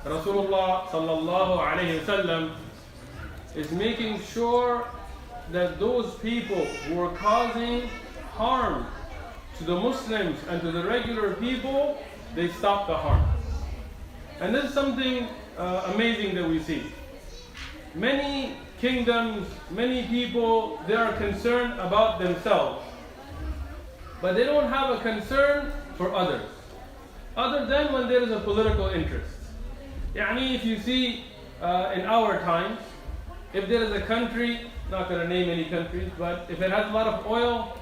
Rasulullah sallallahu alayhi wasallam is making sure that those people who are causing harm to the Muslims and to the regular people, they stop the harm. And this is something amazing that we see. Many kingdoms, many people, they are concerned about themselves, but they don't have a concern for others, other than when there is a political interest. Yani, if you see in our times, if there is a country, not going to name any countries, but if it has a lot of oil,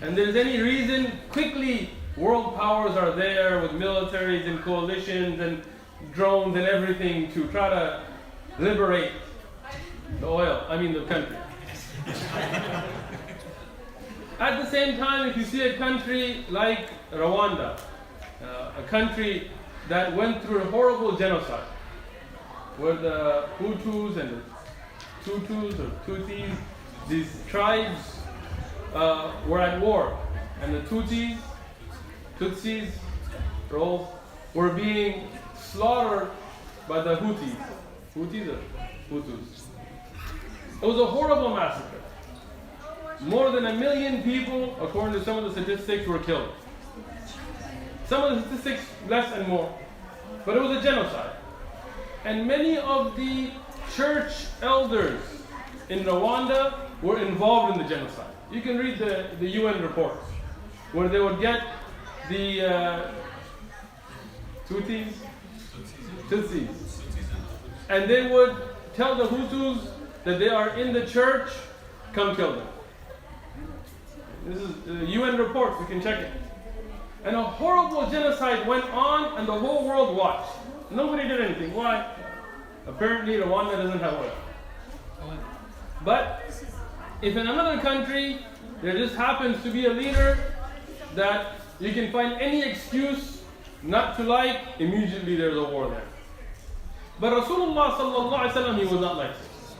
and there's any reason, quickly world powers are there with militaries and coalitions and drones and everything to try to liberate the country. At the same time, if you see a country like Rwanda, a country that went through a horrible genocide, where the Hutus and the Tutus or Tutsis, these tribes were at war, and the Tutsis were being slaughtered by the Hutus or Hutus. It was a horrible massacre. More than 1 million people, according to some of the statistics, were killed. Some of the statistics less and more. But it was a genocide. And many of the church elders in Rwanda were involved in the genocide. You can read the UN reports, where they would get the Tutsis, and they would tell the Hutus that they are in the church, come kill them. This is the UN reports, you can check it. And a horrible genocide went on, and the whole world watched. Nobody did anything. Why? Apparently Rwanda doesn't have oil. But if in another country there just happens to be a leader that you can find any excuse not to like, immediately there's a war there. But Rasulullah sallallahu alaihi wasallam, he was not like this.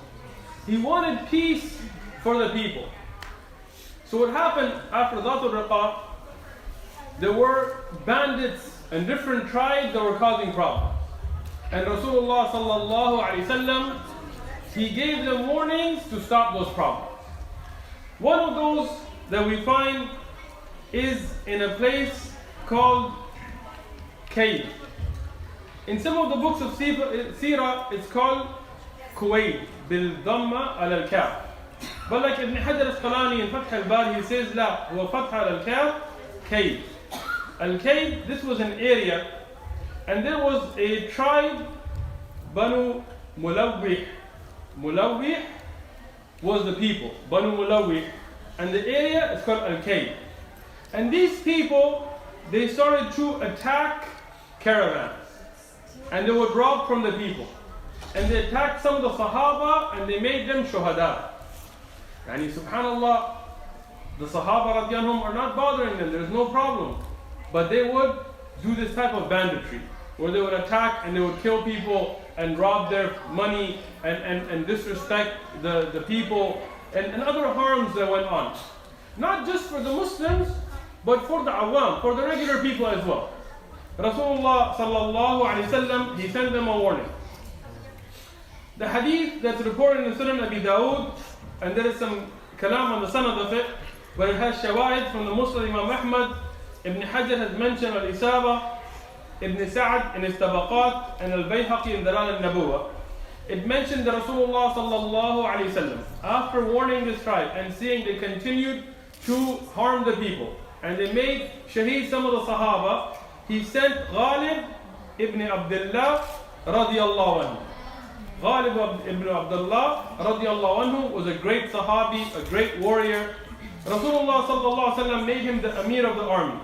He wanted peace for the people. So what happened after Dhatul Riqa, there were bandits and different tribes that were causing problems. And Rasulullah sallallahu alaihi wasallam, he gave them warnings to stop those problems. One of those that we find is in a place called Cave. In some of the books of Seerat, it's called Kuwait bil Dhamma al al-Kaf. But like Ibn Hajar al-Asqalani in Fath al-Bari, he says, لا, هو فتح على الكاف Cave. Al-Cave, this was an area, and there was a tribe, Banu Mulawih. Mulawih was the people, Banu Mulawih, and the area is called Al-Cave. And these people, they started to attack caravans, and they would rob from the people. And they attacked some of the Sahaba, and they made them shuhada. Yani subhanallah, the Sahaba radiallahu anhum are not bothering them, there's no problem. But they would do this type of banditry, where they would attack and they would kill people and rob their money and disrespect the people and other harms that went on. Not just for the Muslims, but for the awam, for the regular people as well. Rasulullah sallallahu alaihi wasallam, he sent them a warning. The hadith that's reported in Sunan Abi Dawud, and there is some kalam on the sanad of it, but it has shawahid from the Muslim Imam Ahmad. Ibn Hajar has mentioned Al-Isaba, Ibn Sa'ad in his Tabaqat, and Al-Bayhaqi in Dalal al-Nabuwa. It mentioned that Rasulullah sallallahu alayhi wasallam, after warning this tribe and seeing they continued to harm the people, and they made shaheed some of the Sahaba, he sent Ghalib ibn Abdullah radiyallahu anhu. Ghalib ibn Abdullah radiyallahu anhu was a great Sahabi, a great warrior. Rasulullah sallallahu alaihi wasallam made him the Amir of the army.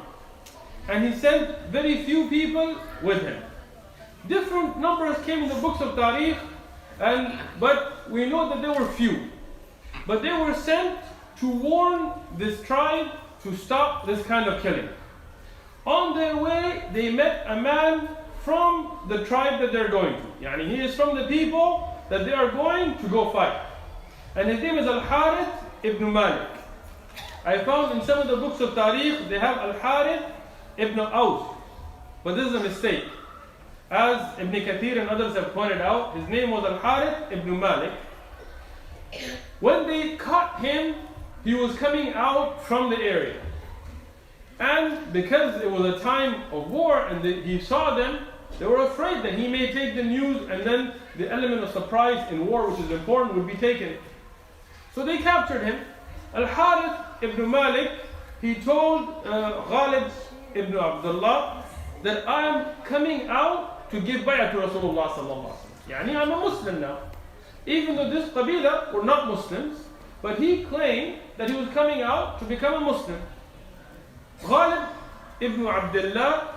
And he sent very few people with him. Different numbers came in the books of Tariq, but we know that there were few. But they were sent to warn this tribe to stop this kind of killing. On their way, they met a man from the tribe that they're going to. Yani he is from the people that they are going to go fight. And his name is Al-Harith ibn Malik. I found in some of the books of Tariq, they have Al-Harith ibn Aus. But this is a mistake. as Ibn Kathir and others have pointed out, his name was Al-Harith ibn Malik. When they caught him, he was coming out from the area. And because it was a time of war and he saw them, they were afraid that he may take the news and then the element of surprise in war, which is important, would be taken. So they captured him. Al-Harith ibn Malik, he told Ghalib ibn Abdullah that I am coming out to give bay'ah to Rasulullah sallallahu alaihi wasallam. Yani I'm a Muslim now. Even though this qabila were not Muslims, but he claimed that he was coming out to become a Muslim. Ghalib ibn Abdullah,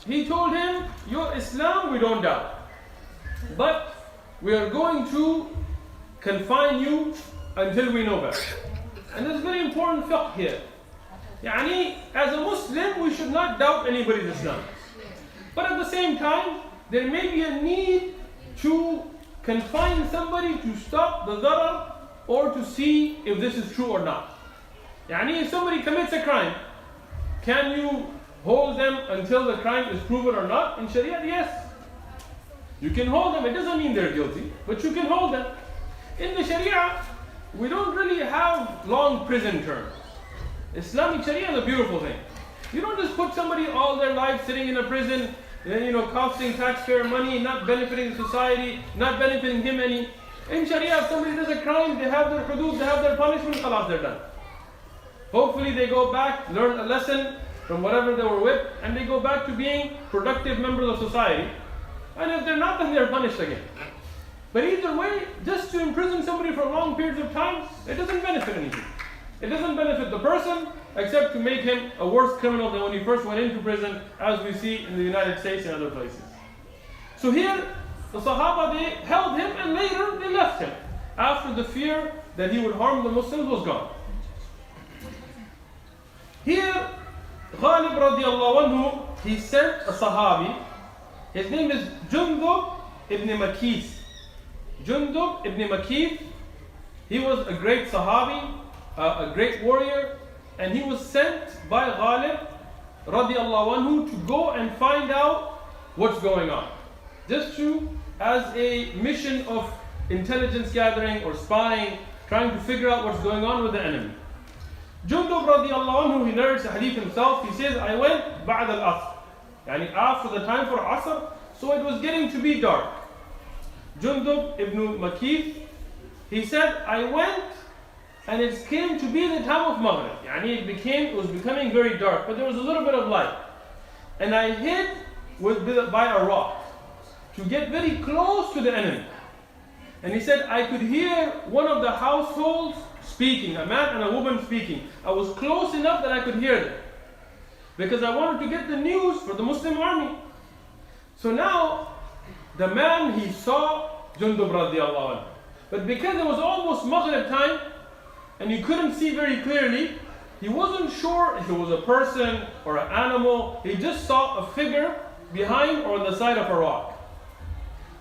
he told him, your Islam we don't doubt, but we are going to confine you until we know better. And there's very important fiqh here. Yani, as a Muslim, we should not doubt anybody's Islam. But at the same time, there may be a need to confine somebody to stop the darar or to see if this is true or not. Yani, if somebody commits a crime, can you hold them until the crime is proven or not? In Sharia, yes. You can hold them. It doesn't mean they're guilty, but you can hold them. In the Sharia, we don't really have long prison terms. Islamic Sharia is a beautiful thing. You don't just put somebody all their life sitting in a prison, costing taxpayer money, not benefiting society, not benefiting him any. In Sharia, if somebody does a crime, they have their hudud, they have their punishment, khalas, they're done. Hopefully they go back, learn a lesson from whatever they were with, and they go back to being productive members of society. And if they're not, then they're punished again. But either way, just to imprison somebody for long periods of time, it doesn't benefit anything. It doesn't benefit the person, except to make him a worse criminal than when he first went into prison, as we see in the United States and other places. So here, the Sahaba, they held him and later they left him, after the fear that he would harm the Muslims was gone. Here, Ghalib radiallahu anhu, he sent a Sahabi. His name is 𝐿jundub ibn Makith. 𝐿jundub ibn Makith, he was a great Sahabi, a great warrior, and he was sent by Ghalib radiallahu anhu to go and find out what's going on. Just to, as a mission of intelligence gathering or spying, trying to figure out what's going on with the enemy. 𝐿jundub radiallahu anhu, he narrates a hadith himself. He says, I went ba'd al-asr, yani after the time for asr, so it was getting to be dark. 𝐿jundub ibn Makith, he said, I went and it came to be the time of Maghrib. Yani it was becoming very dark, but there was a little bit of light. And I hid by a rock to get very close to the enemy. And he said, I could hear one of the households speaking, a man and a woman speaking. I was close enough that I could hear them, because I wanted to get the news for the Muslim army. So now, the man, he saw 𝐿jundub radiallahu anhu. But because it was almost Maghrib time, and he couldn't see very clearly, he wasn't sure if it was a person or an animal. He just saw a figure behind or on the side of a rock.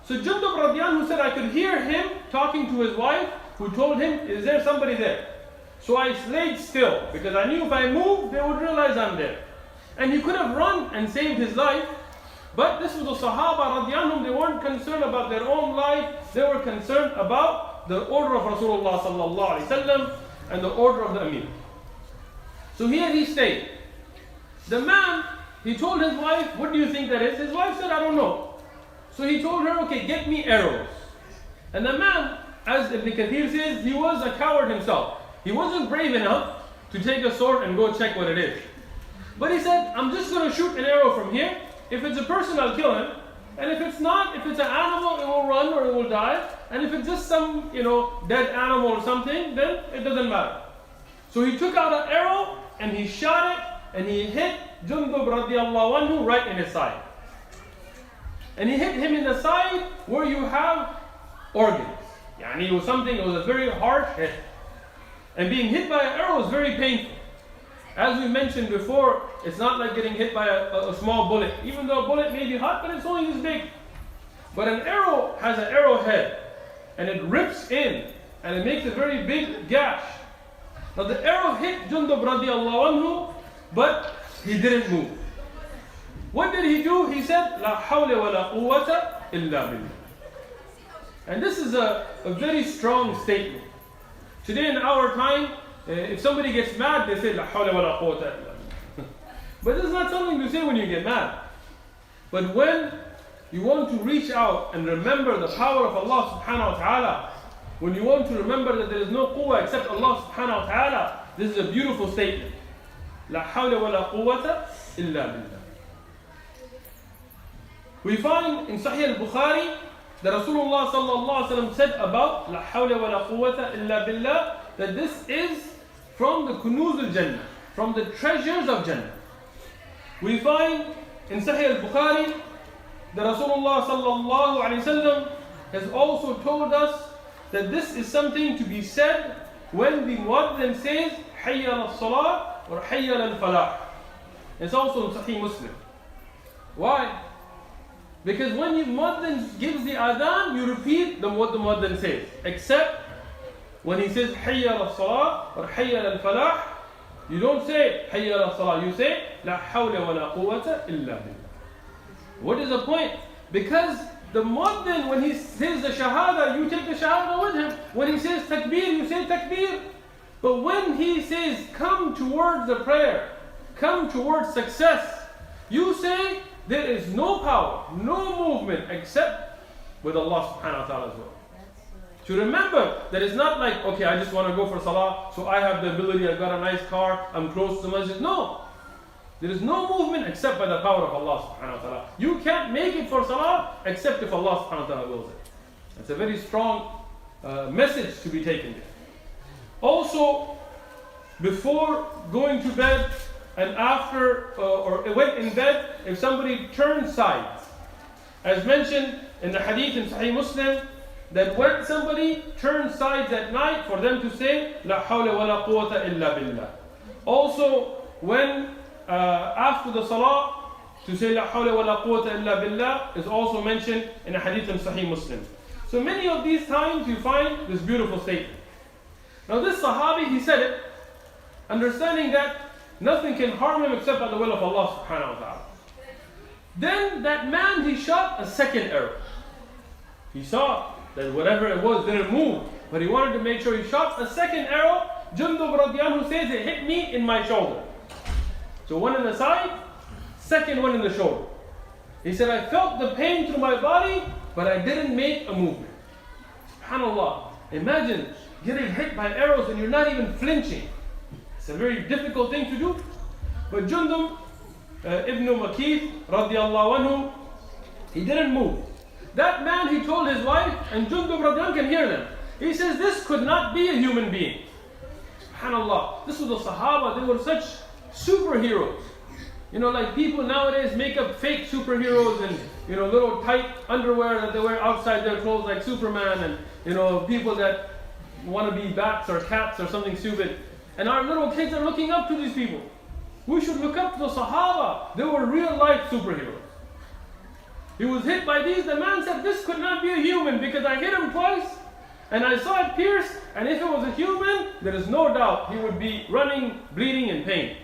So 𝐿jundub radiallahu anhu said, I could hear him talking to his wife, who told him, is there somebody there? So I laid still, because I knew if I moved, they would realize I'm there. And he could have run and saved his life, but this was the Sahaba radiallahu anhum. They weren't concerned about their own life, they were concerned about the order of Rasulullah sallallahu alaihi wasallam and the order of the Amir. So here he stayed. The man, he told his wife, what do you think that is? His wife said, I don't know. So he told her, okay, get me arrows. And the man, as Ibn Kathir says, he was a coward himself. He wasn't brave enough to take a sword and go check what it is. But he said, I'm just going to shoot an arrow from here. If it's a person, I'll kill him. And if it's not, if it's an animal, it will run or it will die. And if it's just some, dead animal or something, then it doesn't matter. So he took out an arrow and he shot it and he hit 𝐿jundub radiallahu anhu right in his side. And he hit him in the side where you have organs. Yani it was a very harsh hit. And being hit by an arrow is very painful. As we mentioned before, it's not like getting hit by a small bullet. Even though a bullet may be hot, but it's only this big. But an arrow has an arrowhead, and it rips in, and it makes a very big gash. Now the arrow hit 𝐿jundub radiallahu anhu, but he didn't move. What did he do? He said, لا حول ولا قوة إلا بالله. And this is a very strong statement. Today in our time, if somebody gets mad, they say, لا حول ولا قوة إلا بالله. But this is not something to say when you get mad. But when you want to reach out and remember the power of Allah subhanahu wa ta'ala, when you want to remember that there is no quwwah except Allah subhanahu wa ta'ala, this is a beautiful statement. لا حول ولا قوة إلا بالله. We find in Sahih al-Bukhari that Rasulullah sallallahu alaihi wasallam said about لا حول ولا قوة إلا بالله that this is from the kunuz al-Jannah, from the treasures of Jannah. We find in Sahih al-Bukhari that Rasulullah sallallahu alaihi wasallam has also told us that this is something to be said when the muaddin says حي على الصلاة or حي على الفلاح. It's also in Sahih Muslim. Why? Because when the muaddin gives the adhan, you repeat what the muaddin says. Except when he says حي على الصلاة or حي على الفلاح, you don't say حي على الصلاة, you say لا حول ولا قوة إلا بالله. What is the point? Because the muaddin, when he says the shahada, you take the shahada with him. When he says takbir, you say takbir. But when he says come towards the prayer, come towards success, you say there is no power, no movement except with Allah subhanahu wa ta'ala as well. To remember that it's not like, okay, I just want to go for salah, so I have the ability, I've got a nice car, I'm close to the masjid. No. There is no movement except by the power of Allah subhanahu wa ta'ala. You can't make it for salah except if Allah subhanahu wa ta'ala wills it. It's a very strong message to be taken there. Also, before going to bed and after or when in bed, if somebody turns sides, as mentioned in the hadith in Sahih Muslim, that when somebody turns sides at night, for them to say لا حول ولا قوة إلا بالله. Also, when after the salah, to say لا حول ولا قوة إلا بالله is also mentioned in a hadith in Sahih Muslim. So many of these times you find this beautiful statement. Now this Sahabi, he said it, understanding that nothing can harm him except by the will of Allah subhanahu wa ta'ala. Then that man, he shot a second arrow. He saw that whatever it was didn't move, but he wanted to make sure he shot a second arrow. Jundub radiyallahu anhu says it hit me in my shoulder. So one in the side, second one in the shoulder. He said, I felt the pain through my body, but I didn't make a movement. SubhanAllah. Imagine getting hit by arrows and you're not even flinching. It's a very difficult thing to do. But Jundub ibn Makith radiyallahu anhu, he didn't move. That man, he told his wife, and Jundub radiyallahu anhu can hear them. He says, this could not be a human being. SubhanAllah. This was the Sahaba, they were such superheroes. You know, like people nowadays make up fake superheroes and, you know, little tight underwear that they wear outside their clothes like Superman, and, you know, people that want to be bats or cats or something stupid. And our little kids are looking up to these people. We should look up to the Sahaba. They were real life superheroes. He was hit by these. The man said, this could not be a human because I hit him twice and I saw it pierce, and if it was a human, there is no doubt he would be running, bleeding in pain.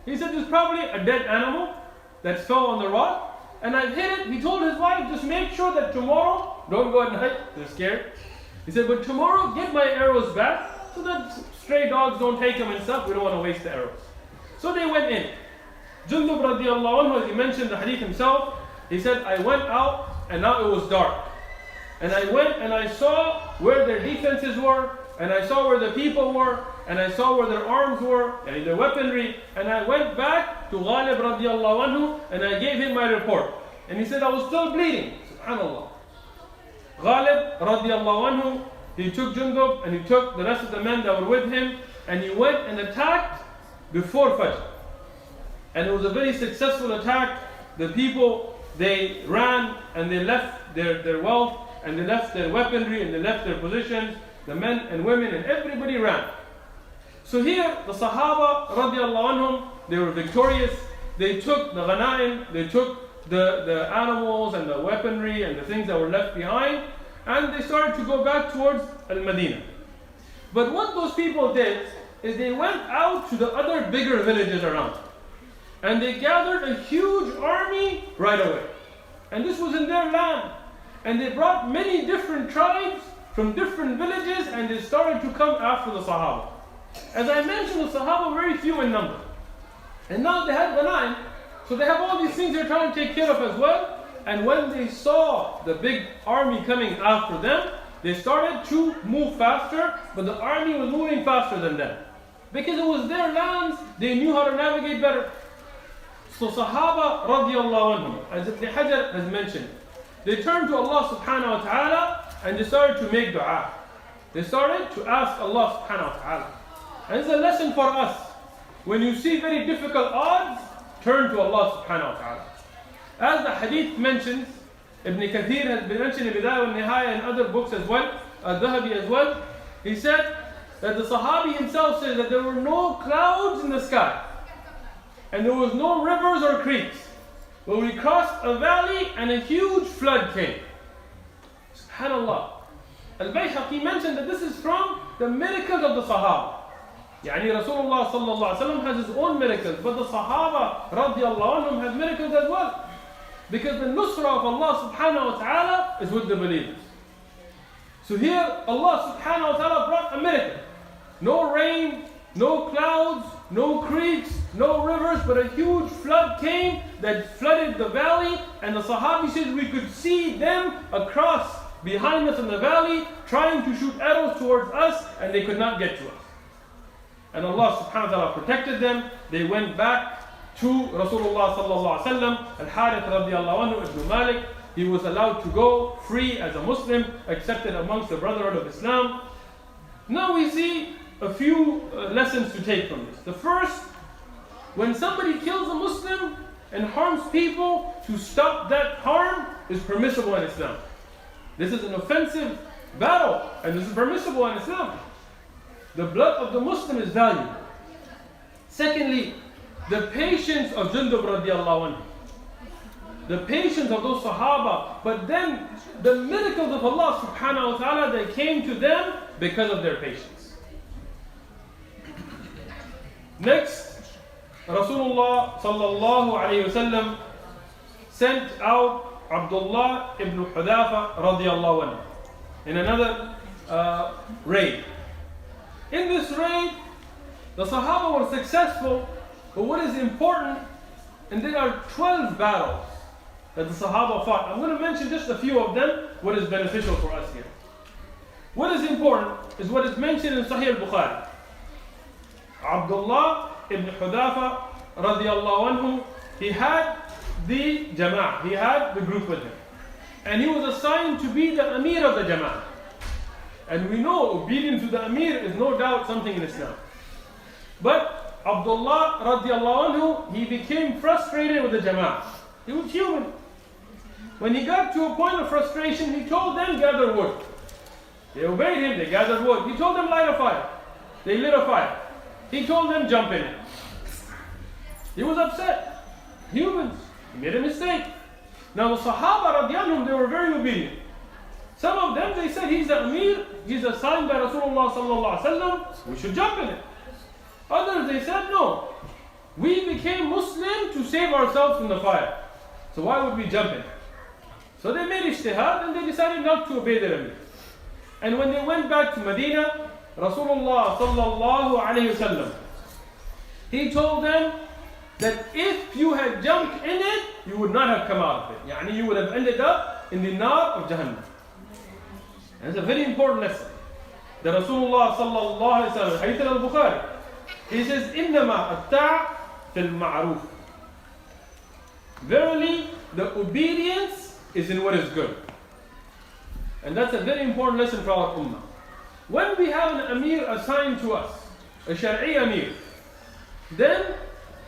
He said, there's probably a dead animal that fell on the rock, and I've hit it. He told his wife, just make sure that tomorrow, don't go at night, they're scared. He said, but tomorrow, get my arrows back so that stray dogs don't take them and stuff. We don't want to waste the arrows. So they went in. Jundub radiyallahu anhu, as he mentioned the hadith himself, he said, I went out and now it was dark. And I went and I saw where their defenses were, and I saw where the people were, and I saw where their arms were, and their weaponry, and I went back to Ghalib radiyallahu anhu, and I gave him my report. And he said, I was still bleeding. SubhanAllah. Ghalib radiyallahu anhu, he took Jundub and he took the rest of the men that were with him, and he went and attacked before Fajr. And it was a very successful attack. The people, they ran and they left their wealth, and they left their weaponry, and they left their positions, the men and women, and everybody ran. So here, the Sahaba radiallahu anhum, they were victorious. They took the ghanaim, they took the animals and the weaponry and the things that were left behind, and they started to go back towards Al-Madinah. But what those people did is they went out to the other bigger villages around. And they gathered a huge army right away. And this was in their land. And they brought many different tribes from different villages, and they started to come after the Sahaba. As I mentioned, the Sahaba were very few in number. And now they had Ghanaim, so they have all these things they're trying to take care of as well. And when they saw the big army coming after them, they started to move faster, but the army was moving faster than them. Because it was their lands, they knew how to navigate better. So Sahaba radiallahu anhum, as Ibn Hajar has mentioned, they turned to Allah subhanahu wa ta'ala and they started to make dua. They started to ask Allah subhanahu wa ta'ala. And it's a lesson for us. When you see very difficult odds, turn to Allah subhanahu wa ta'ala. As the hadith mentions, Ibn Kathir has been mentioned in Bidayah al-Nihaya and other books as well, al-Dhahabi as well. He said that the Sahabi himself says that there were no clouds in the sky. And there was no rivers or creeks. But we crossed a valley and a huge flood came. SubhanAllah. Al-Bayhaqi mentioned that this is from the miracles of the Sahaba. Yani Rasulullah sallallahu alaihi wasallam has his own miracles, but the Sahaba radiallahu anhum have miracles as well. Because the nusra of Allah subhanahu wa ta'ala is with the believers. So here Allah subhanahu wa ta'ala brought a miracle. No rain, no clouds, no creeks, no rivers, but a huge flood came that flooded the valley, and the Sahabi says we could see them across behind us in the valley trying to shoot arrows towards us, and they could not get to us. And Allah subhanahu wa ta'ala protected them. They went back to Rasulullah sallallahu alaihi wasallam. Al-Harith radiallahu anhu, Ibn Malik, he was allowed to go free as a Muslim, accepted amongst the Brotherhood of Islam. Now we see a few lessons to take from this. The first, when somebody kills a Muslim and harms people, to stop that harm is permissible in Islam. This is an offensive battle, and this is permissible in Islam. The blood of the Muslim is valued. Secondly, the patience of Jundub radiallahu anhu. The patience of those Sahaba, but then the miracles of Allah subhanahu wa ta'ala that came to them because of their patience. Next, Rasulullah sallallahu alayhi wasallam sent out Abdullah ibn Hudhafa radiallahu anhu in another raid. In this raid, the Sahaba were successful, but what is important, and there are 12 battles that the Sahaba fought. I'm going to mention just a few of them, what is beneficial for us here. What is important is what is mentioned in Sahih al-Bukhari. Abdullah ibn Hudhafa radiallahu anhu, he had the jama'ah, he had the group with him. And he was assigned to be the Amir of the jama'ah. And we know obedience to the Amir is no doubt something in Islam. But Abdullah radiallahu anhu, he became frustrated with the jama'ah. He was human. When he got to a point of frustration, he told them, gather wood. They obeyed him, they gathered wood. He told them, light a fire. They lit a fire. He told them, jump in it. He was upset. Humans. He made a mistake. Now the Sahaba radiallahu anhum, they were very obedient. Some of them, they said, he's the Amir, he's assigned by Rasulullah sallallahu alaihi wasallam, we should jump in it. Others, they said, no. We became Muslim to save ourselves from the fire. So why would we jump in? So they made ijtihad and they decided not to obey their Amir. And when they went back to Medina, Rasulullah sallallahu alayhi wasallam, he told them that if you had jumped in it, you would not have come out of it. Yani you would have ended up in the nar of Jahannam. And it's a very important lesson. The Rasulullah sallallahu alayhi wa sallam, hadith al-Bukhari, he says, إِنَّمَا أَتَّعْ فِي الْمَعْرُوفِ. Verily, the obedience is in what is good. And that's a very important lesson for our ummah. When we have an Amir assigned to us, a Shar'i Amir, then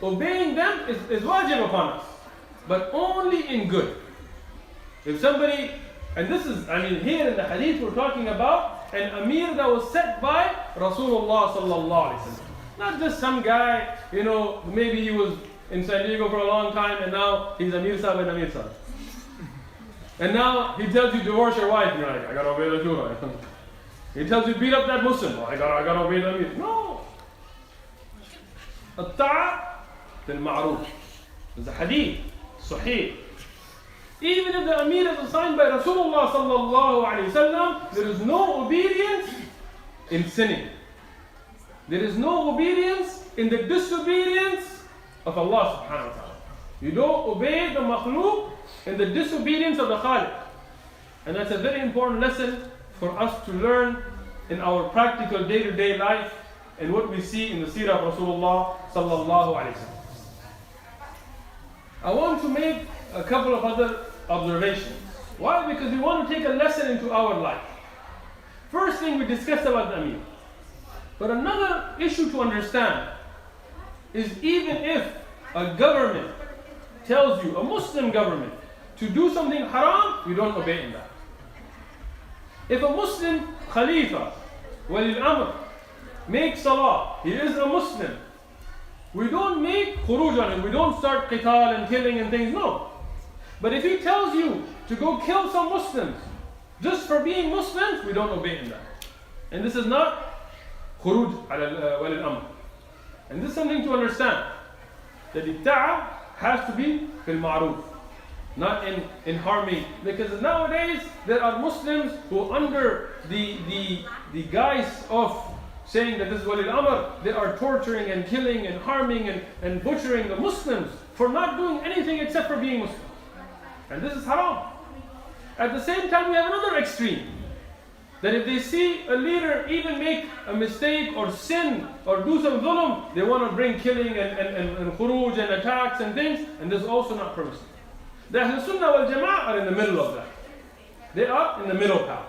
obeying them is wajib upon us, but only in good. If somebody, and this is, here in the hadith we're talking about an Amir that was set by Rasulullah sallallahu alaihi wasallam. Not just some guy, maybe he was in San Diego for a long time and now he's Amir Sahib and Amir Sahib. And now he tells you divorce your wife, and you're like, I gotta obey the Shura. He tells you beat up that Muslim, I gotta obey the Amir. No. At-ta'a bil ma'roof. There's a hadith, sahih. Even if the Amir is assigned by Rasulullah sallallahu alayhi wasallam, there is no obedience in sinning. There is no obedience in the disobedience of Allah subhanahu wa ta'ala. You don't obey the makhluk in the disobedience of the Khaliq. And that's a very important lesson for us to learn in our practical day-to-day life and what we see in the seerah of Rasulullah sallallahu alayhi wasallam. I want to make a couple of other observations. Why? Because we want to take a lesson into our life. First thing we discussed about the Amir. But another issue to understand is even if a government tells you, a Muslim government, to do something haram, you don't obey in that. If a Muslim Khalifa, Wali al-Amr, makes salah, he is a Muslim, we don't make khuruj on him, we don't start qital and killing and things, no. But if he tells you to go kill some Muslims, just for being Muslims, we don't obey in that. And this is not khuruj ala Wali al-Amr. And this is something to understand, that itta'a has to be fil ma'roof, not in harming. Because nowadays there are Muslims who, under the guise of saying that this is Wali al-Amr, they are torturing and killing and harming and butchering the Muslims for not doing anything except for being Muslim. And this is haram. At the same time, we have another extreme, that if they see a leader even make a mistake or sin or do some dhulm, they want to bring killing and khuruj and attacks and things, and this is also not permissible. The Ahl Sunnah wal Jama'ah are in the middle of that. They are in the middle path.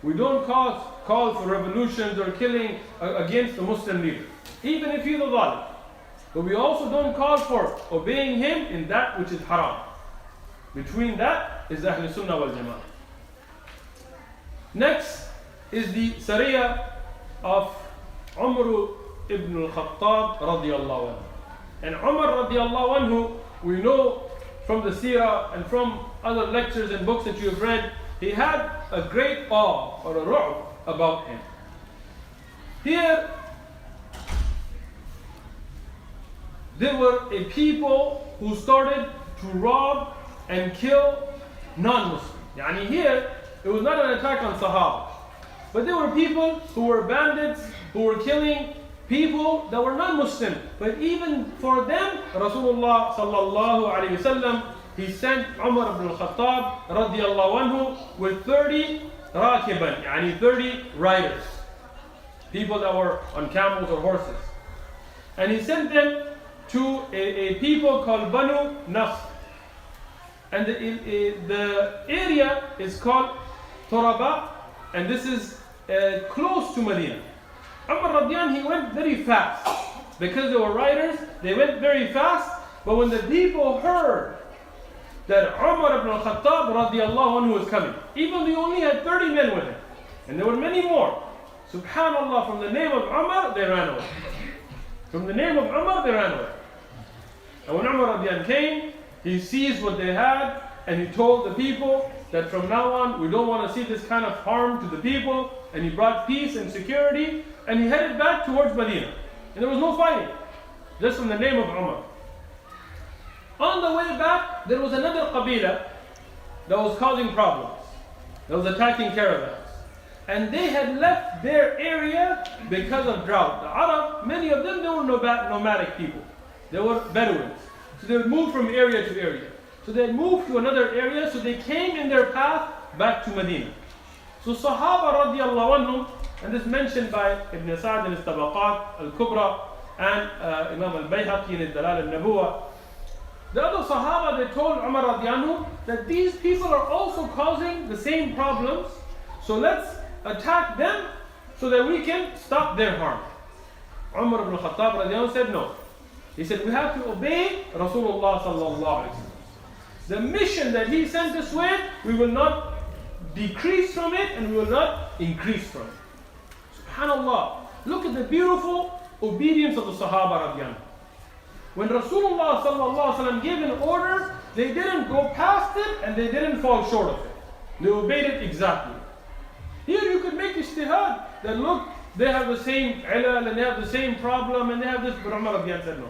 We don't call for revolutions or killing against the Muslim leader, even if he's a zalim. But we also don't call for obeying him in that which is haram. Between that is the Ahl Sunnah wal Jama'ah. Next is the Sariyah of Umar ibn al-Khattab radiyallahu anhu. And Umar radiyallahu anhu, we know from the seerah and from other lectures and books that you have read, he had a great awe or a ru'b about him. Here, there were a people who started to rob and kill non-Muslims. Yani here, it was not an attack on Sahaba, but there were people who were bandits, who were killing people that were non-Muslim. But even for them, Rasulullah sallallahu alayhi wasallam, he sent Umar ibn al-Khattab radiyallahu anhu with 30 rakiban, yani 30 riders, people that were on camels or horses. And he sent them to a people called Banu Nasr. And the area is called Turaba, and this is close to Medina. Umar radiyan, he went very fast. Because they were riders, they went very fast. But when the people heard that Umar ibn al-Khattab radiallahu anhu was coming, even though he only had 30 men with him, and there were many more, subhanallah, from the name of Umar, they ran away. From the name of Umar, they ran away. And when Umar radiyan came, he seized what they had, and he told the people that from now on, we don't want to see this kind of harm to the people. And he brought peace and security, and he headed back towards Medina. And there was no fighting, just from the name of Umar. On the way back, there was another qabila that was causing problems, that was attacking caravans. And they had left their area because of drought. The Arab, many of them, they were nomadic people. They were Bedouins. So they would move from area to area. So they moved to another area, so they came in their path back to Medina. So Sahaba radiallahu anhum, and this mentioned by Ibn Sa'd in his Tabaqat al-Kubra and Imam al-Bayhaqi in his Dalal al-Nabuwa. The other Sahaba, they told Umar radiallahu anhu that these people are also causing the same problems, so let's attack them so that we can stop their harm. Umar ibn Khattab radiallahu anhu said no. He said we have to obey Rasulullah sallallahu alaihi wasallam. The mission that he sent us with, we will not decrease from it and we will not increase from it. Subhanallah. Look at the beautiful obedience of the Sahaba radiallahu anhu. When Rasulullah sallallahu alaihi wasallam gave an order, they didn't go past it and they didn't fall short of it. They obeyed it exactly. Here you could make ijtihad that look, they have the same ilal and they have the same problem and they have this, but Umar radiallahu anhu said no.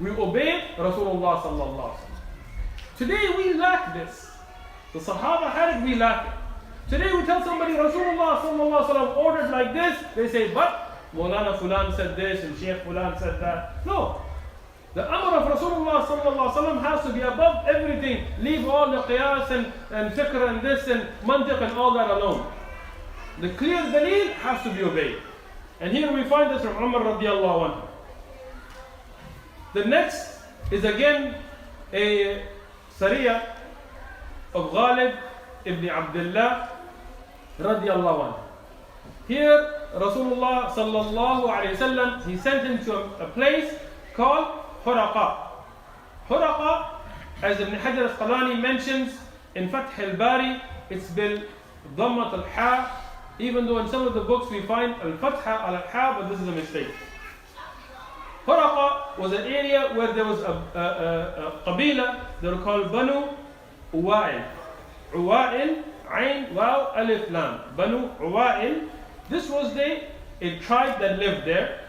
We obeyed Rasulullah sallallahu alaihi wasallam. Today we lack this. The Sahaba had it, we lack it. Today we tell somebody Rasulullah sallallahu alaihi wasallam ordered like this, they say, but Maulana Fulan said this and Shaykh Fulan said that. No. The amr of Rasulullah sallallahu alaihi wasallam has to be above everything. Leave all the qiyas and fikr and this and mantiq and all that alone. The clear daleel has to be obeyed. And here we find this from Umar radiallahu anhu. The next is again a Sariyah of Ghalib ibn Abdullah radiallahu anhu. Here Rasulullah sallallahu alayhi wasallam, he sent him to a place called Huraqa. Huraqa, as Ibn Hajar al-Asqalani mentions in Fath al-Bari, it's bil dhammat al-ha, even though in some of the books we find al-fatha al-ha, but this is a mistake. Huraqa was an area where there was a qabila, they were called Banu Uwa'il. Uwa'il, Ain, Waw, Alif, Lam. Banu Uwa'il. This was a tribe that lived there,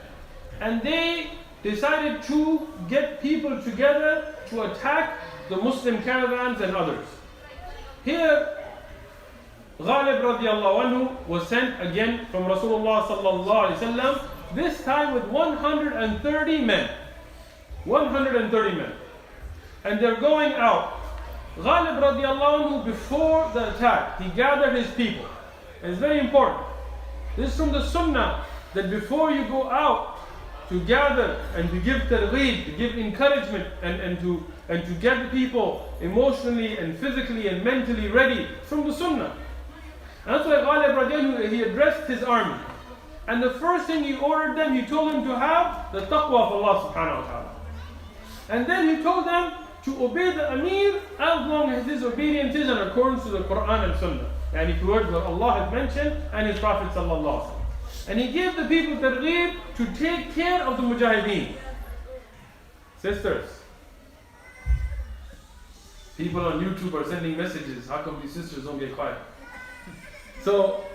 and they decided to get people together to attack the Muslim caravans and others. Here, Ghalib radiallahu anhu was sent again from Rasulullah sallallahu alaihi wasallam, this time with 130 men. 130 men. And they're going out. Ghalib radiallahu anhu, before the attack, he gathered his people. And it's very important. This is from the sunnah, that before you go out to gather and to give targheeb, to give encouragement and to get the people emotionally and physically and mentally ready, from the sunnah. And that's why Ghalib radiallahu anhu, he addressed his army. And the first thing he ordered them, he told them to have the taqwa of Allah subhanahu wa ta'ala. And then he told them to obey the Amir as long as his obedience is in accordance to the Quran and Sunnah. And he words what Allah had mentioned and His Prophet sallallahu alaihi wasallam. And he gave the people targheeb to take care of the mujahideen. Sisters, people on YouTube are sending messages. How come these sisters don't get quiet? So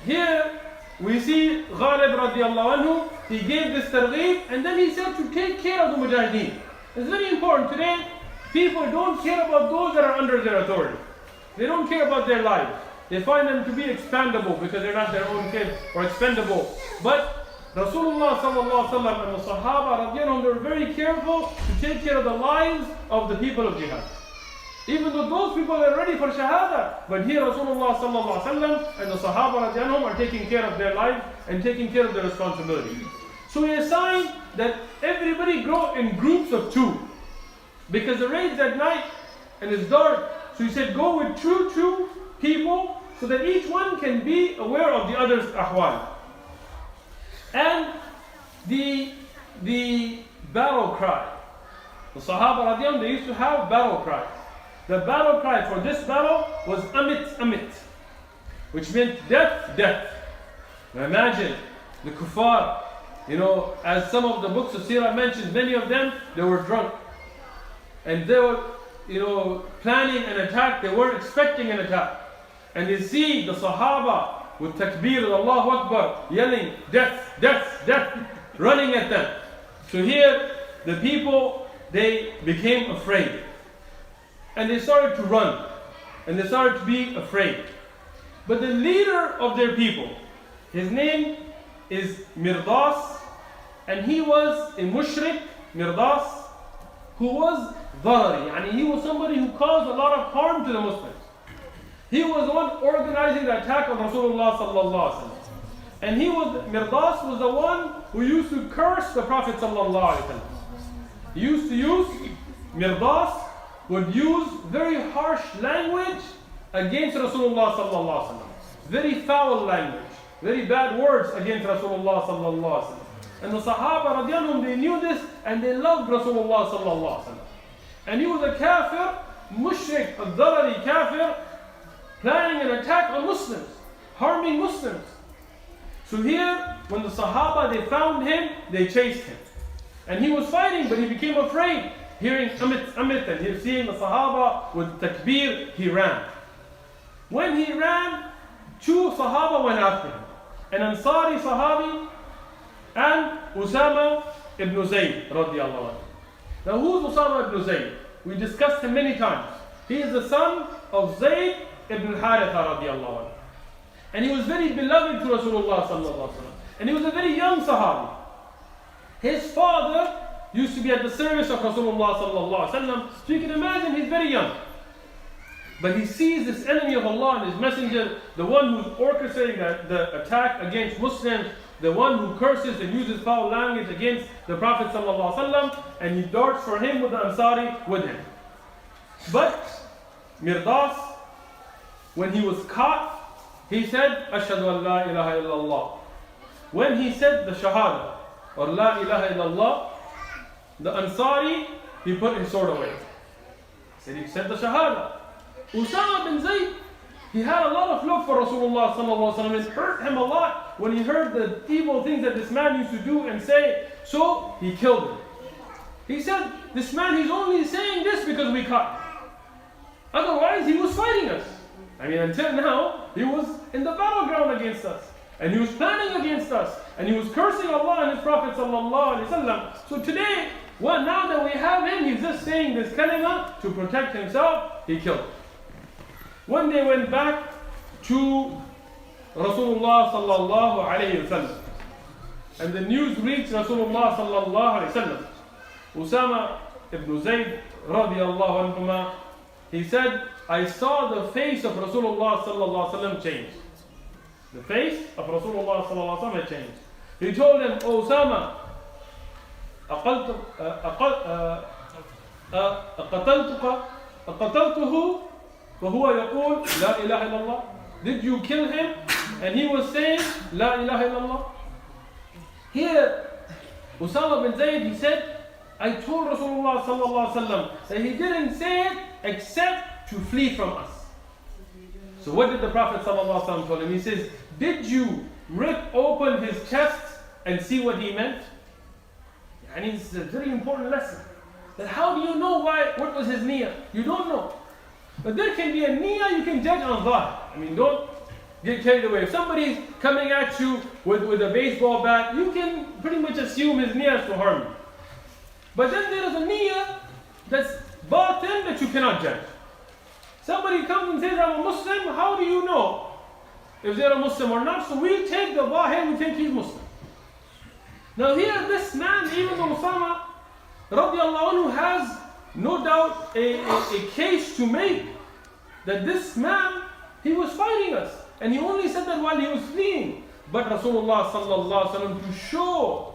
here we see Ghalib radiallahu anhu, he gave this targheeb and then he said to take care of the mujahideen. It's very important. Today, people don't care about those that are under their authority. They don't care about their lives. They find them to be expendable because they're not their own kids, or expendable. But Rasulullah sallallahu alaihi wasallam and the Sahaba radiallahu anhu, they were very careful to take care of the lives of the people of jihad. Even though those people are ready for shahada, but here Rasulullah sallallahu alaihi wasallam and the Sahaba radiallahu anhu are taking care of their lives and taking care of their responsibility. So he assigned that everybody go in groups of 2, because the raid's at night and it's dark. So he said go with two people, so that each one can be aware of the other's ahwal. And the battle cry, the Sahaba radiallahu anhu, they used to have battle cries. The battle cry for this battle was Amit, Amit, which meant death, death. Now imagine the kuffar, as some of the books of Seerat mentions, many of them, they were drunk. And they were, planning an attack, they weren't expecting an attack. And they see the Sahaba with takbir, Allahu Akbar, yelling, death, death, death, running at them. So here, the people, they became afraid. And they started to run. And they started to be afraid. But the leader of their people, his name is Mirdas, and he was a mushrik, Mirdas, who was dharari, and he was somebody who caused a lot of harm to the Muslims. He was the one organizing the attack on Rasulullah sallallahu alaihi wasallam. And Mirdas was the one who used to curse the Prophet sallallahu alaihi wasallam. He used to use, Mirdas would use very harsh language against Rasulullah sallallahu alaihi wasallam. Very foul language, very bad words against Rasulullah sallallahu alaihi wasallam. And the Sahaba radiallahu anhum, they knew this and they loved Rasulullah sallallahu alaihi wasallam. And he was a kafir, mushrik, a dharari kafir, planning an attack on Muslims, harming Muslims. So here, when the Sahaba, they found him, they chased him. And he was fighting, but he became afraid. Hearing Amit, Amit, and he seeing the Sahaba with takbir, he ran. When he ran, 2 Sahaba went after him. An Ansari Sahabi and Usama ibn Zayd radiallahu anhu. Now who's Usama ibn Zayd? We discussed him many times. He is the son of Zayd ibn Haritha radiallahu anhu. And he was very beloved to Rasulullah sallallahu alaihi wasallam. And he was a very young Sahabi. His father used to be at the service of Rasulullah sallallahu alaihi wasallam. So you can imagine he's very young. But he sees this enemy of Allah and his messenger, the one who's orchestrating the attack against Muslims, the one who curses and uses foul language against the Prophet ﷺ, and he darts for him with the Ansari with him. But Mirdas, when he was caught, he said, Ashhadu an la ilaha illallah. When he said the Shahada, or La ilaha illallah, the Ansari, he put his sword away. He said the Shahada. Usama bin Zayd, he had a lot of love for Rasulullah sallallahu alaihi wasallam. It hurt him a lot when he heard the evil things that this man used to do and say. So he killed him. He said, this man, he's only saying this because we caught him. Otherwise, he was fighting us. I mean, until now, he was in the battleground against us. And he was planning against us. And he was cursing Allah and His Prophet sallallahu alaihi wasallam. So today, well, now that we have him, he's just saying this kalima to protect himself. He killed him. When they went back to Rasulullah sallallahu alayhi wasallam, and the news reached Rasulullah sallallahu alayhi wasallam, Usama ibn Zayd radiallahu anhuma, he said, I saw the face of Rasulullah sallallahu alayhi wasallam change. The face of Rasulullah sallallahu alayhi wasallam changed. He told him, O Usama, أقتلته وهو يقول لا إله إلا الله. Did you kill him? And he was saying لا إله إلا الله. Here, Usama bin Zayd, he said, I told Rasulullah sallallahu alaihi wasallam that he didn't say it except to flee from us. So what did the Prophet sallallahu alaihi wasallam tell him? He says, did you rip open his chest and see what he meant? And it's a very important lesson. That how do you know what was his niyyah? You don't know. But there can be a niyyah you can judge on zahir. I mean, don't get carried away. If somebody's coming at you with a baseball bat, you can pretty much assume his niyyah is to harm you. But then there is a niyyah that's batin that you cannot judge. Somebody comes and says, I'm a Muslim, how do you know if they're a Muslim or not? So we take the zahir, we think he's Muslim. Now here, this man, even though Usama radiallahu anhu has no doubt a case to make that this man, he was fighting us. And he only said that while he was fleeing. But Rasulullah sallallahu alaihi wasallam, to show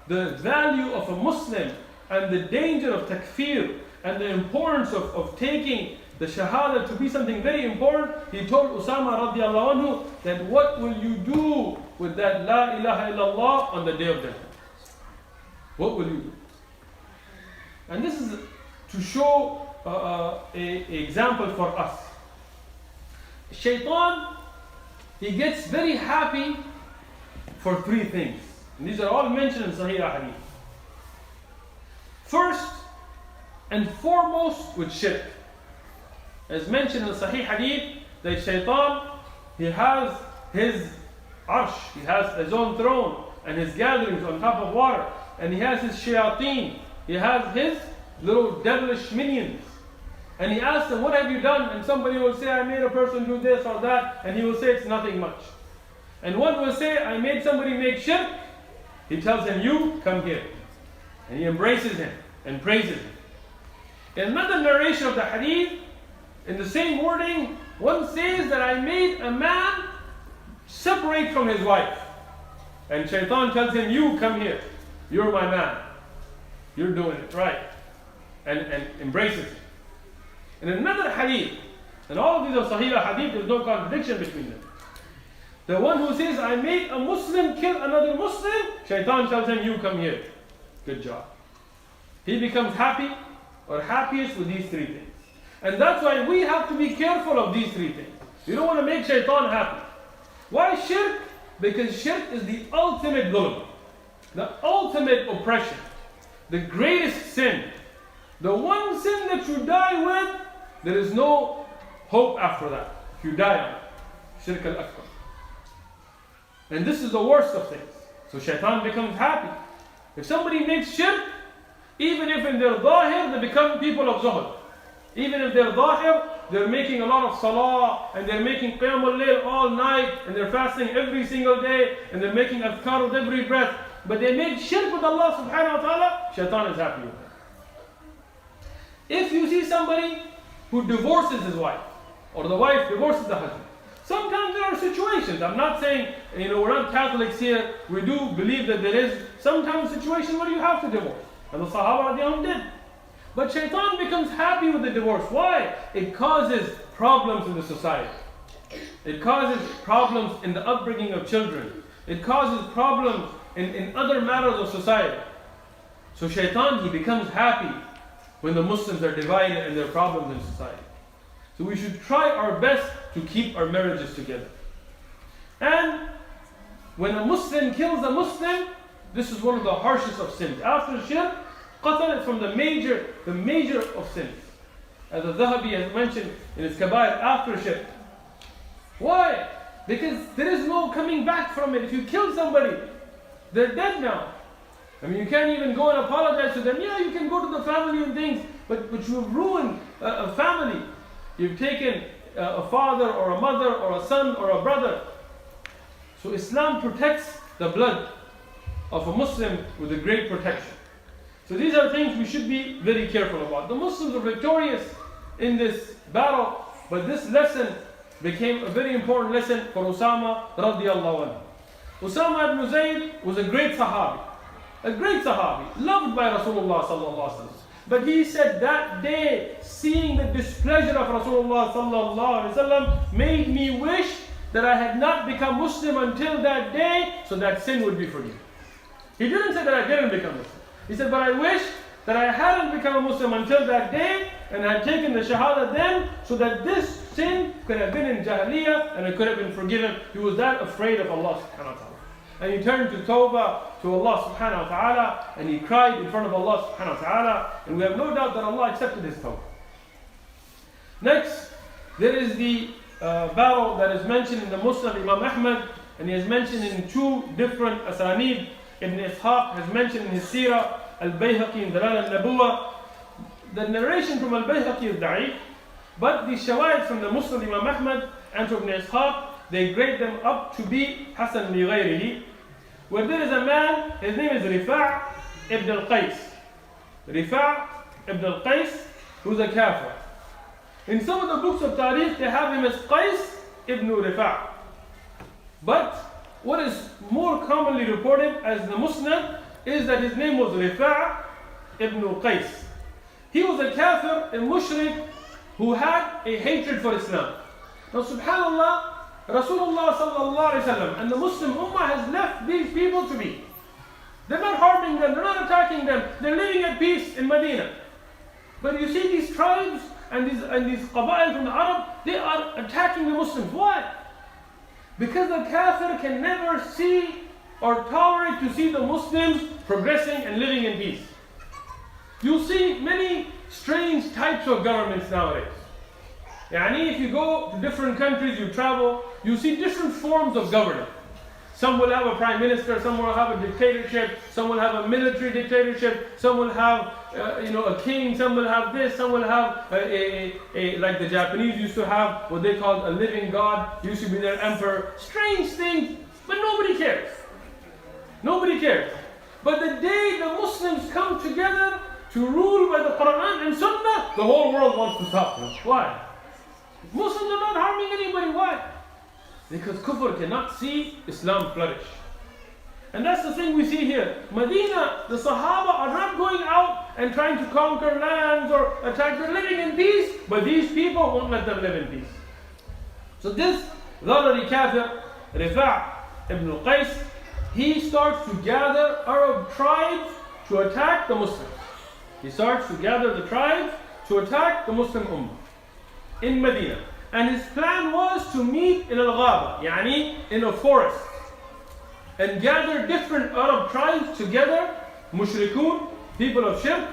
the value of a Muslim and the danger of takfir and the importance of taking the shahada to be something very important, he told Usama radiallahu anhu that what will you do with that la ilaha illallah on the day of judgment? What will you do? And this is to show an example for us. Shaitan, he gets very happy for three things. And these are all mentioned in Sahih Hadith. First and foremost with shirk. As mentioned in Sahih Hadith, that Shaitan, he has his arsh, he has his own throne and his gatherings on top of water. And he has his shayateen, he has his little devilish minions. And he asks them, what have you done? And somebody will say, I made a person do this or that. And he will say, it's nothing much. And one will say, I made somebody make shirk. He tells him, you come here. And he embraces him and praises him. In another narration of the hadith, in the same wording, one says that I made a man separate from his wife. And Shaitan tells him, you come here. You're my man. You're doing it right. And embraces it. In another hadith, and all of these are Sahih hadith, there's no contradiction between them. The one who says, I made a Muslim kill another Muslim, Shaitan tells him, you come here. Good job. He becomes happy or happiest with these three things. And that's why we have to be careful of these three things. You don't want to make Shaitan happy. Why shirk? Because shirk is the ultimate dhulm, the ultimate oppression, the greatest sin. The one sin that you die with, there is no hope after that. If you die on it. Shirk al-akbar. And this is the worst of things. So Shaitan becomes happy. If somebody makes shirk, Even if in their ظاهر they become people of zuhud. Even if they're ظاهر, they're making a lot of salah, and they're making qiyam al-layl all night, and they're fasting every single day, and they're making adhkar with every breath. But they made shirk with Allah subhanahu wa ta'ala, shaitan is happy with them. If you see somebody who divorces his wife, or the wife divorces the husband, sometimes there are situations, I'm not saying, we're not Catholics here, we do believe that there is sometimes situations where you have to divorce. And the Sahaba radiallahu did. But shaitan becomes happy with the divorce. Why? It causes problems in the society. It causes problems in the upbringing of children. It causes problems in other matters of society. So shaitan, he becomes happy when the Muslims are divided and there are problems in society. So we should try our best to keep our marriages together. And when a Muslim kills a Muslim, this is one of the harshest of sins. After shirk, qatl is from the major of sins. As al-Zahabi has mentioned in his Kabair, after shirk. Why? Because there is no coming back from it. If you kill somebody, they're dead now. You can't even go and apologize to them. Yeah, you can go to the family and things, but you've ruined a family. You've taken a father or a mother or a son or a brother. So Islam protects the blood of a Muslim with a great protection. So these are things we should be very careful about. The Muslims were victorious in this battle, but this lesson became a very important lesson for Usama radiallahu anhu. Usama ibn Zayd was a great Sahabi, loved by Rasulullah sallallahu alaihi wasallam. But he said that day, seeing the displeasure of Rasulullah sallallahu alaihi wasallam made me wish that I had not become Muslim until that day, so that sin would be forgiven. He didn't say that I didn't become Muslim. He said, but I wish that I hadn't become a Muslim until that day, and I had taken the Shahada then, so that this sin could have been in Jahiliyyah and it could have been forgiven. He was that afraid of Allah subhanahu wa ta'ala. And he turned to Tawbah to Allah subhanahu wa ta'ala, and he cried in front of Allah subhanahu wa ta'ala, and we have no doubt that Allah accepted his Tawbah. Next, there is the battle that is mentioned in the Musnad Imam Ahmad, and he has mentioned in two different asanid. Ibn Ishaq has mentioned in his Seerat, Al-Bayhaqi in Dalal al-Nabuwa. The narration from Al-Bayhaqi is da'if, but the shawahid from the Musnad Imam Ahmad and from Ibn Ishaq, they grade them up to be Hasan li ghayrihi, where there is a man, his name is Rifa' ibn al-Qais. Rifa' ibn al-Qais, who's a kafir. In some of the books of Tariq, they have him as Qais ibn Rifa'. But what is more commonly reported as the Musnad is that his name was Rifa' ibn Qais. He was a kafir, a mushrik, who had a hatred for Islam. Now subhanallah, Rasulullah sallallahu alaihi wasallam and the Muslim Ummah has left these people to be. They're not harming them, they're not attacking them, they're living at peace in Medina. But you see these tribes and these qaba'il from the Arab, they are attacking the Muslims. Why? Because the kafir can never see or tolerate to see the Muslims progressing and living in peace. You'll see many strange types of governments nowadays. If you go to different countries, you travel, you see different forms of government. Some will have a prime minister, some will have a dictatorship, some will have a military dictatorship, some will have a king, some will have this, some will have like the Japanese used to have what they called a living god, used to be their emperor. Strange things, but nobody cares. Nobody cares. But the day the Muslims come together to rule by the Quran and Sunnah, the whole world wants to stop them. Why? Muslims are not harming anybody. Why? Because kufr cannot see Islam flourish. And that's the thing we see here. Medina, the Sahaba are not going out and trying to conquer lands or attack. They're living in peace, but these people won't let them live in peace. So this Dharari Kafir, Rifa' ibn al-Qais, he starts to gather Arab tribes to attack the Muslims. He starts to gather the tribes to attack the Muslim Ummah in Medina. And his plan was to meet in al-Ghaba, in a forest, and gather different Arab tribes together, mushrikun, people of shirk,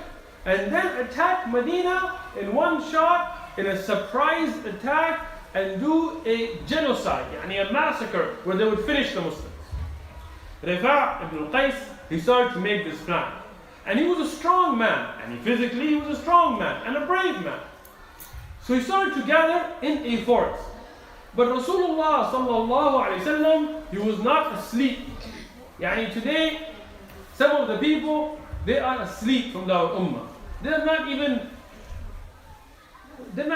and then attack Medina in one shot, in a surprise attack, and do a genocide, a massacre, where they would finish the Muslims. Rifa' ibn al-Qais, he started to make this plan. And he was a strong man. And physically he was a strong man and a brave man. So he started to gather in a forest. But Rasulullah sallallahu alayhi wasallam, he was not asleep. Yani today, some of the people, they are asleep from the ummah. They're not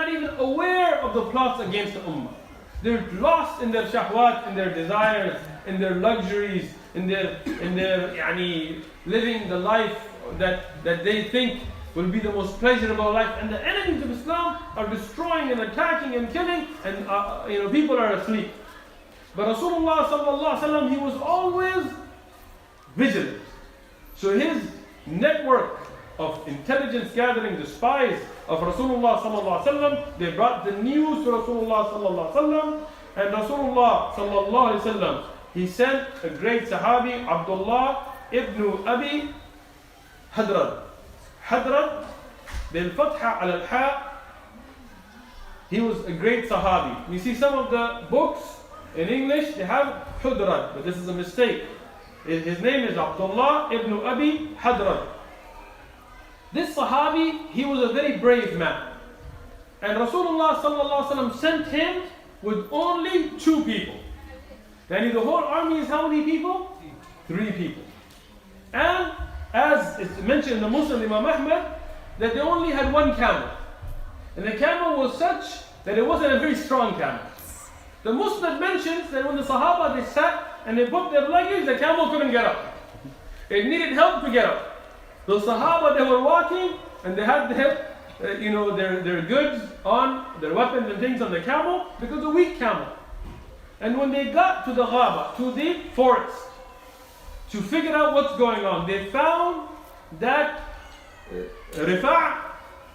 even aware of the plots against the ummah. They're lost in their shahwat, in their desires, in their luxuries, in their living the life that they think will be the most pleasurable life. And the enemies of Islam are destroying and attacking and killing, and people are asleep. But Rasulullah sallallahu alaihi wasallam, he was always vigilant. So his network of intelligence gathering, the spies of Rasulullah sallallahu alaihi wasallam, they brought the news to Rasulullah sallallahu alaihi wasallam, and Rasulullah sallallahu alaihi wasallam, he sent a great Sahabi, Abdullah ibn Abi Hadrad. Hadrad bil fatha al ha. He was a great Sahabi. You see some of the books in English, they have Hudrad, but this is a mistake. His name is Abdullah ibn Abi Hadrad. This Sahabi, he was a very brave man. And Rasulullah sallallahu alaihi wasallam sent him with only 2 people. And the whole army is how many people? 3 people. And as it's mentioned in the Muslim Imam Ahmad, that they only had 1 camel. And the camel was such that it wasn't a very strong camel. The Muslim mentions that when the Sahaba, they sat and they put their luggage, the camel couldn't get up. It needed help to get up. The Sahaba, they were walking and they had their goods on, their weapons and things on the camel, because it's a weak camel. And when they got to the ghaba, to the forest, to figure out what's going on, they found that Rifa'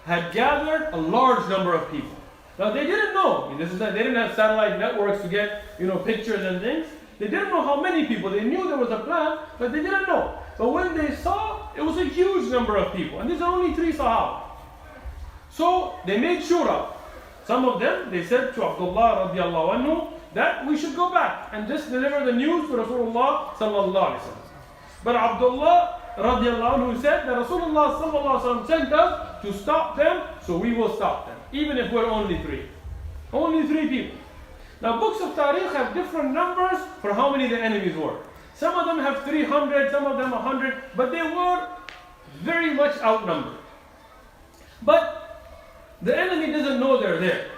had gathered a large number of people. Now they didn't know. They didn't have satellite networks to get pictures and things. They didn't know how many people. They knew there was a plan, but they didn't know. But when they saw, it was a huge number of people. And these are only 3 Sahaba. So they made shura. Some of them, they said to Abdullah radiallahu anhu that we should go back and just deliver the news to Rasulullah sallallahu alaihi wasallam. But Abdullah radiallahu anhu said that Rasulullah sallallahu alaihi wasallam sent us to stop them, so we will stop them, even if we're only 3. Only 3 people. Now books of Tariq have different numbers for how many the enemies were. Some of them have 300, some of them 100, but they were very much outnumbered. But the enemy doesn't know they're there.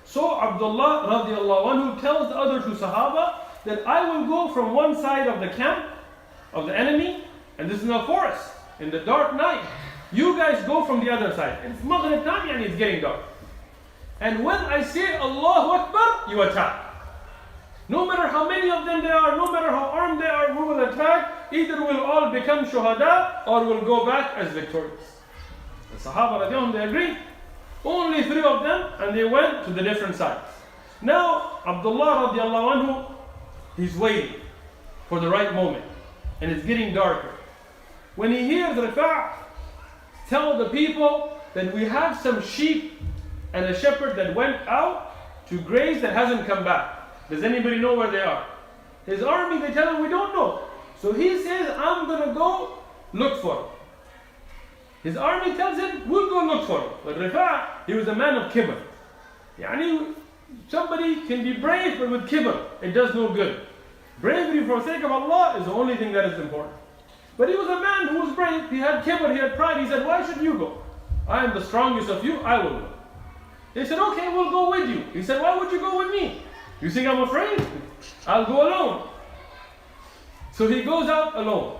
So Abdullah radiallahu anhu tells the other 2 Sahaba that I will go from one side of the camp of the enemy, and this is in a forest, in the dark night. You guys go from the other side. It's Maghrib time, and it's getting dark. And when I say Allahu Akbar, you attack. No matter how many of them there are, no matter how armed they are, we will attack. Either we'll all become shuhada, or we'll go back as victorious. The Sahaba radiallahu anhu, they agreed. Only 3 of them, and they went to the different sides. Now, Abdullah radiallahu anhu, he's waiting for the right moment. And it's getting darker. When he hears Rifa' tell the people that we have some sheep and a shepherd that went out to graze that hasn't come back. Does anybody know where they are? His army, they tell him, we don't know. So he says, I'm going to go look for them. His army tells him, we'll go look for him. But Rifa', he was a man of kibr. Somebody can be brave, but with kibr, it does no good. Bravery for the sake of Allah is the only thing that is important. But he was a man who was brave. He had kibr, he had pride. He said, why should you go? I am the strongest of you, I will go. They said, okay, we'll go with you. He said, why would you go with me? You think I'm afraid? I'll go alone. So he goes out alone.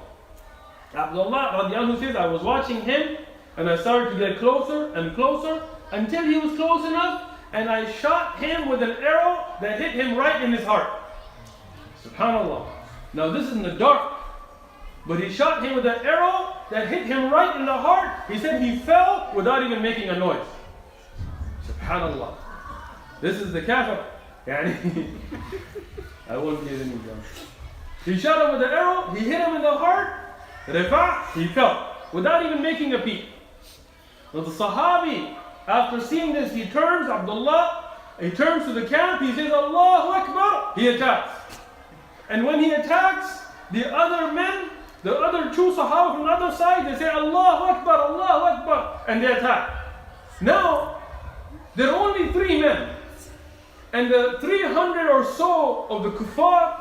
Abdullah radiallahu anhu says, I was watching him, and I started to get closer and closer until he was close enough, and I shot him with an arrow that hit him right in his heart. SubhanAllah. Now this is in the dark, but he shot him with an arrow that hit him right in the heart. He said he fell without even making a noise. SubhanAllah. This is the kafir. I won't get any gun. He shot him with an arrow, he hit him in the heart, Rifa', he fell without even making a peep. Now the Sahabi, after seeing this, he turns, Abdullah, he turns to the camp, he says, Allahu Akbar, he attacks. And when he attacks, the other men, the other two Sahaba from the other side, they say, Allahu Akbar, and they attack. Now, there are only 3 men. And the 300 or so of the kuffar,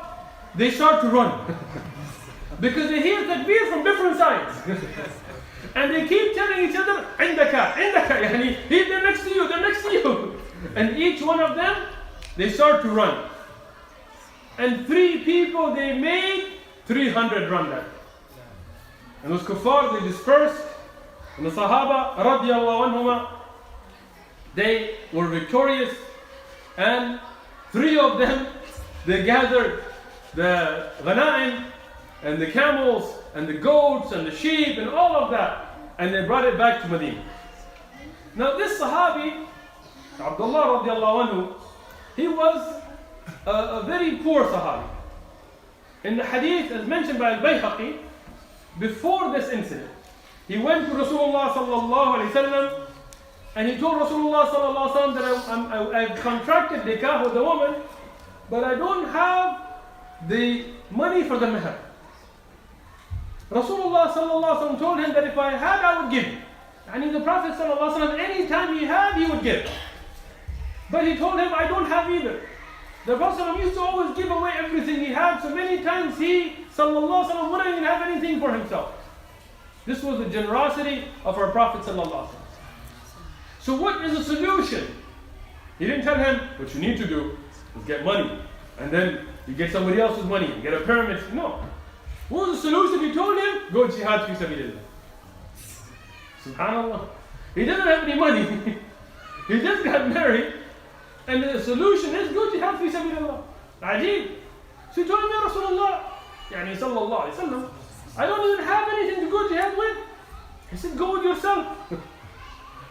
they start to run. Because they hear takbir from different sides. And they keep telling each other, Indaka, yani, they're next to you, they're next to you. And each one of them, they start to run. And 3 people, they made 300 run that. And those kuffar, they dispersed. And the Sahaba, radiallahu anhuma, they were victorious. And 3 of them, they gathered the ghanaim and the camels and the goats and the sheep and all of that, and they brought it back to Medina. Now this Sahabi, Abdullah radiallahu anhu, he was a very poor Sahabi. In the hadith, as mentioned by al-Bayhaqi, before this incident, he went to Rasulullah sallallahu alayhi wasallam, and he told Rasulullah sallallahu alaihi wasallam that I've contracted nikah with a woman, but I don't have the money for the meher. Rasulullah sallallahu alaihi wasallam told him that if I had, I would give you. And the Prophet sallallahu alaihi wasallam, any time he had, he would give. But he told him, I don't have either. The Prophet used to always give away everything he had, so many times he sallallahu alaihi wasallam wouldn't even have anything for himself. This was the generosity of our Prophet sallallahu alaihi wasallam. So what is the solution? He didn't tell him, what you need to do is get money. And then you get somebody else's money, you get a pyramid. No. What was the solution? He told him, go jihad fi sabilillah. Subhanallah. He doesn't have any money. He just got married. And the solution is, go jihad fi sabilillah. Ajib. So he told him, Ya Rasulullah, yani sallallahu alayhi wa sallam, I don't even have anything to go jihad with. He said, go with yourself.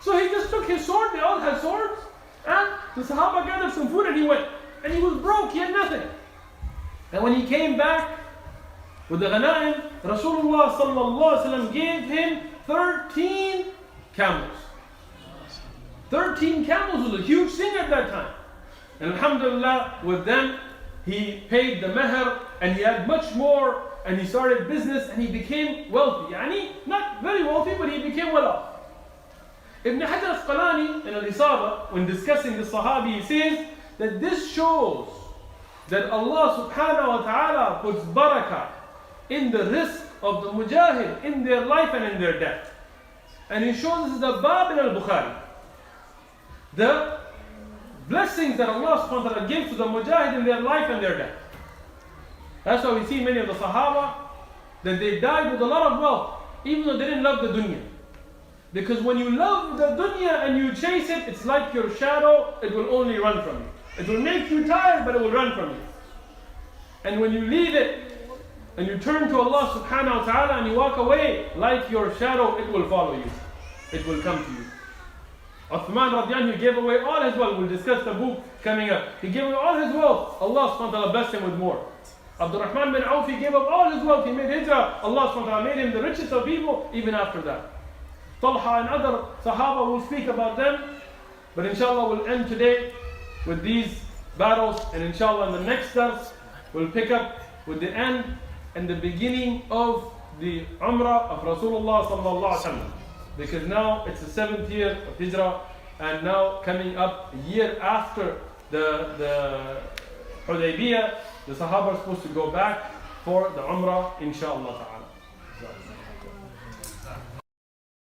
So he just took his sword, they all had swords, and the Sahaba gathered some food and he went. And he was broke, he had nothing. And when he came back with the ghanaim, Rasulullah sallallahu alaihi wasallam gave him 13 camels. 13 camels was a huge thing at that time. And alhamdulillah, with them, he paid the meher, and he had much more, and he started business, and he became wealthy. Yani, not very wealthy, but he became well off. Ibn Hajar al-Asqalani in al-Isaba, when discussing the Sahabi, he says that this shows that Allah subhanahu wa ta'ala puts barakah in the rizq of the mujahid, in their life and in their death. And he shows this is the bab in al-Bukhari. The blessings that Allah subhanahu wa ta'ala gives to the mujahid in their life and their death. That's why we see many of the Sahaba, that they died with a lot of wealth, even though they didn't love the dunya. Because when you love the dunya and you chase it, it's like your shadow, it will only run from you. It will make you tired, but it will run from you. And when you leave it, and you turn to Allah subhanahu wa ta'ala and you walk away, like your shadow, it will follow you. It will come to you. Uthman radiallahu anhu gave away all his wealth. We'll discuss the book coming up. He gave away all his wealth. Allah subhanahu wa ta'ala blessed him with more. Abdurrahman bin Auf, he gave up all his wealth. He made hijrah. Allah subhanahu wa ta'ala made him the richest of people even after that. Talha and other Sahaba, will speak about them. But inshallah we'll end today with these battles. And inshallah in the next dars, we'll pick up with the end and the beginning of the Umrah of Rasulullah sallallahu alaihi wasallam. Because now it's the 7th year of Hijrah, and now coming up a year after the Hudaybiyah, the Sahaba are supposed to go back for the Umrah, inshallah ta'ala.